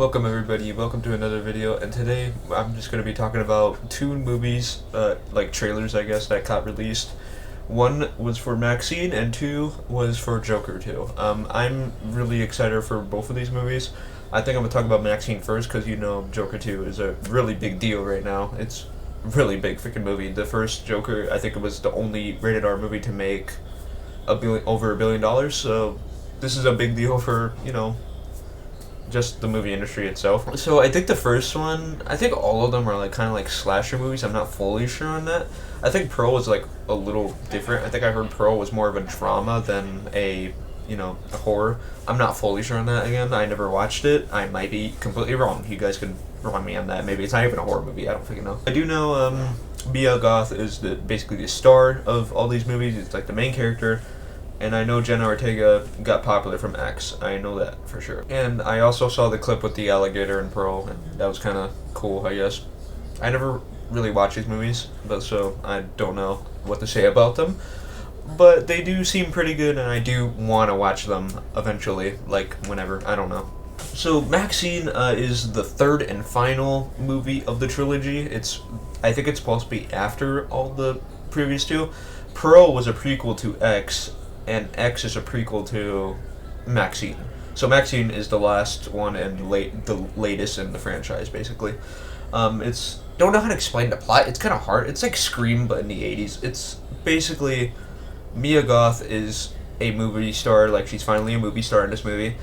Welcome everybody, welcome to another video, and today I'm just going to be talking about two movies, like trailers I guess, that got released. One was for MaXXXine and two was for Joker 2. I'm really excited for both of these movies. I think I'm going to talk about MaXXXine first because Joker 2 is a really big deal right now. It's a really big freaking movie. The first Joker, I think it was the only rated R movie to make over $1 billion, so this is a big deal for, just the movie industry itself. So I think the first one, I think all of them are kind of like slasher movies. I'm not fully sure on that. I think Pearl was like a little different. I think I heard Pearl was more of a drama than a horror. I'm not fully sure on that. Again, I never watched it. I might be completely wrong. You guys can wrong me on that. Maybe it's not even a horror movie. I don't freaking know. I do know Mia Goth is basically the star of all these movies. It's like the main character. And I know Jenna Ortega got popular from X. I know that for sure. And I also saw the clip with the alligator and Pearl, and that was kind of cool, I guess. I never really watched these movies, so I don't know what to say about them. But they do seem pretty good, and I do want to watch them eventually, like whenever. I don't know. So MaXXXine is the third and final movie of the trilogy. I think it's supposed to be after all the previous two. Pearl was a prequel to X, and X is a prequel to MaXXXine. So MaXXXine is the last one and the latest in the franchise, basically. Don't know how to explain the plot. It's kind of hard. It's like Scream, but in the 80s. It's basically Mia Goth is a movie star. Like, she's finally a movie star in this movie,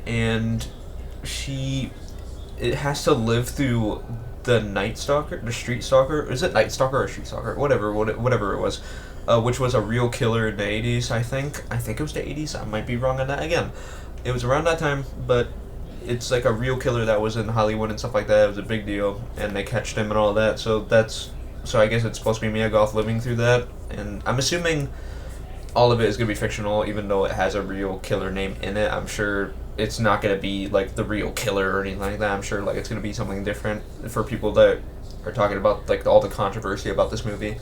and it has to live through the Night Stalker, the Street Stalker. Is it Night Stalker or Street Stalker? Whatever it was. Which was a real killer in the 80s, I think. I think it was the 80s. I might be wrong on that. Again, it was around that time, but it's like a real killer that was in Hollywood and stuff like that. It was a big deal, and they catched him and all that. So I guess it's supposed to be Mia Goth living through that, and I'm assuming all of it is going to be fictional, even though it has a real killer name in it. I'm sure it's not going to be like the real killer or anything like that. I'm sure like it's going to be something different for people that are talking about like all the controversy about this movie.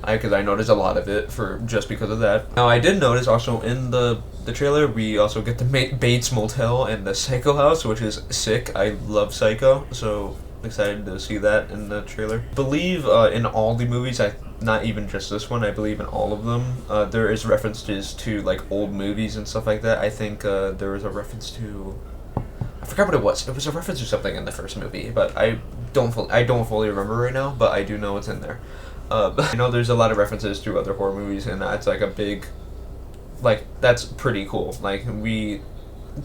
Because I noticed a lot of it just because of that. Now, I did notice also in the trailer, we also get the Bates Motel and the Psycho House, which is sick. I love Psycho, so excited to see that in the trailer. I believe in all the movies, not even just this one, I believe in all of them, there is references to like old movies and stuff like that. I think there was a reference to... I forgot what it was. It was a reference to something in the first movie, but I don't fully remember right now, but I do know it's in there. There's a lot of references to other horror movies, and that's like a big, that's pretty cool. Like, we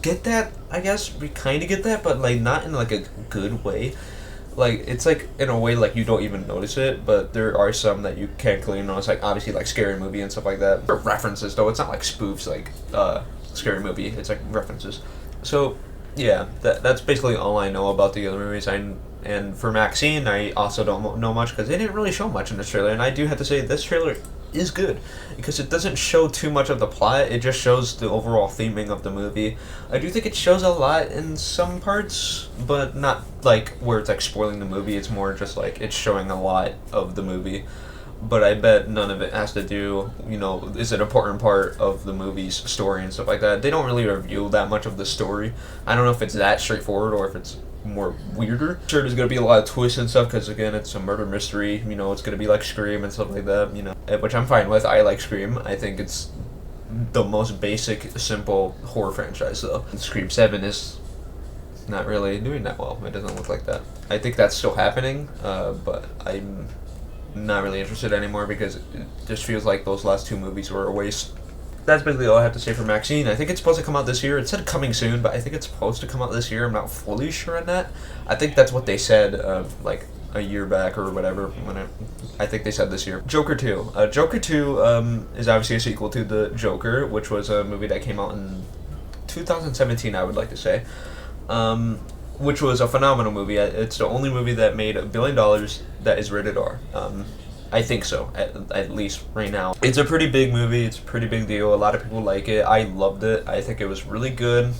get that, I guess, we kind of get that, but like not in like a good way. Like, it's like in a way like you don't even notice it, but there are some that you can clearly notice, like obviously like Scary Movie and stuff like that. They're references though, it's not like spoofs like Scary Movie, it's like references. So yeah, that's basically all I know about the other movies. And for MaXXXine, I also don't know much because they didn't really show much in this trailer. And I do have to say, this trailer is good because it doesn't show too much of the plot. It just shows the overall theming of the movie. I do think it shows a lot in some parts, but not like where it's like spoiling the movie. It's more just like it's showing a lot of the movie. But I bet none of it has to do, is an important part of the movie's story and stuff like that. They don't really reveal that much of the story. I don't know if it's that straightforward or if it's more weirder. Sure, there's going to be a lot of twists and stuff because, again, it's a murder mystery. It's going to be like Scream and stuff like that, which I'm fine with. I like Scream. I think it's the most basic, simple horror franchise, though. And Scream 7 is not really doing that well. It doesn't look like that. I think that's still happening, but I'm not really interested anymore because it just feels like those last two movies were a waste. That's basically all I have to say for MaXXXine. I think it's supposed to come out this year. It said coming soon, but I think it's supposed to come out this year. I'm not fully sure on that. I think that's what they said like a year back or whatever. I think they said this year. Joker 2. Joker 2 is obviously a sequel to The Joker, which was a movie that came out in 2017, I would like to say. Which was a phenomenal movie. It's the only movie that made $1 billion that is rated R. I think so, at least right now. It's a pretty big movie. It's a pretty big deal. A lot of people like it. I loved it. I think it was really good.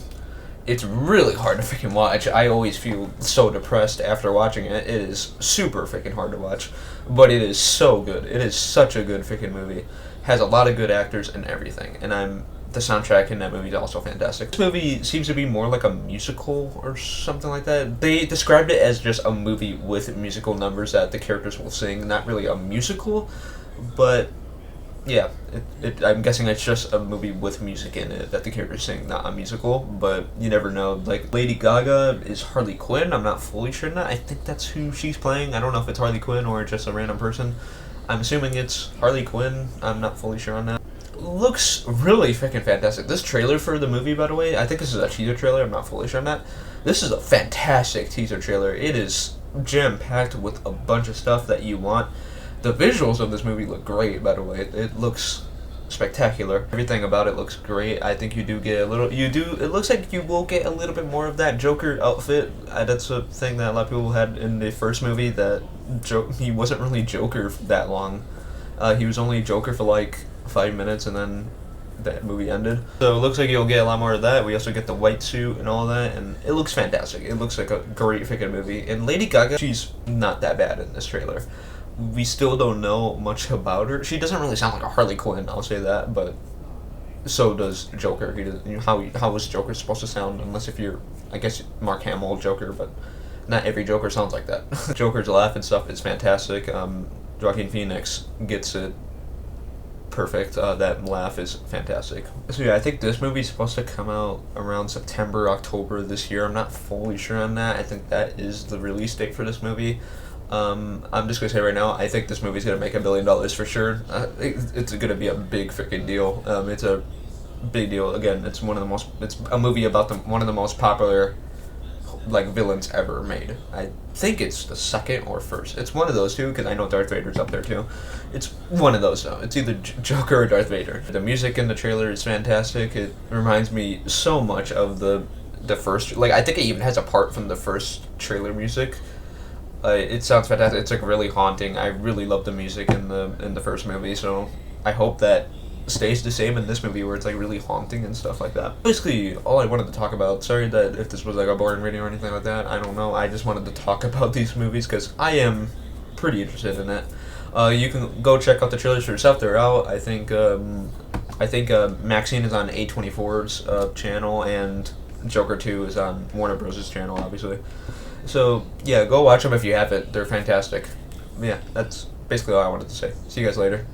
It's really hard to freaking watch. I always feel so depressed after watching it. It is super freaking hard to watch, but it is so good. It is such a good freaking movie. Has a lot of good actors and everything, and I'm the soundtrack in that movie is also fantastic. This movie seems to be more like a musical or something like that. They described it as just a movie with musical numbers that the characters will sing, not really a musical, but yeah, I'm guessing it's just a movie with music in it that the characters sing, not a musical, but you never know. Like, Lady Gaga is Harley Quinn, I'm not fully sure on that. I think that's who she's playing. I don't know if it's Harley Quinn or just a random person. I'm assuming it's Harley Quinn, I'm not fully sure on that. Looks really freaking fantastic. This trailer for the movie, by the way, I think this is a teaser trailer, I'm not fully sure on that. This is a fantastic teaser trailer. It is jam-packed with a bunch of stuff that you want. The visuals of this movie look great, by the way. It looks spectacular. Everything about it looks great. I think you do get a little, it looks like you will get a little bit more of that Joker outfit. That's a thing that a lot of people had in the first movie, that he wasn't really Joker that long. He was only Joker for like 5 minutes, and then that movie ended. So it looks like you'll get a lot more of that. We also get the white suit and all that, and it looks fantastic. It looks like a great freaking movie. And Lady Gaga, she's not that bad in this trailer. We still don't know much about her. She doesn't really sound like a Harley Quinn, I'll say that, but so does Joker. He does, how was Joker supposed to sound, unless if you're, I guess, Mark Hamill Joker, but not every Joker sounds like that. Joker's laugh and stuff is fantastic. Joaquin Phoenix gets it perfect. That laugh is fantastic. So yeah, I think this movie's supposed to come out around September, October this year. I'm not fully sure on that. I think that is the release date for this movie. I'm just gonna say right now, I think this movie's gonna make $1 billion for sure. It's gonna be a big freaking deal. It's a big deal. Again, it's it's a movie about one of the most popular, like, villains ever made. I think it's the second or first. It's one of those two, because I know Darth Vader's up there too. It's one of those though. It's either Joker or Darth Vader. The music in the trailer is fantastic. It reminds me so much of the first. Like, I think it even has a part from the first trailer music. It sounds fantastic. It's like really haunting. I really love the music in the first movie, so I hope that stays the same in this movie, where it's like really haunting and stuff like that. Basically, all I wanted to talk about. Sorry that if this was like a boring video or anything like that. I don't know. I just wanted to talk about these movies because I am pretty interested in it. You can go check out the trailers for yourself. They're out. I think MaXXXine is on A24's channel, and Joker 2 is on Warner Bros.' channel, obviously. So, yeah, go watch them if you haven't. They're fantastic. Yeah, that's basically all I wanted to say. See you guys later.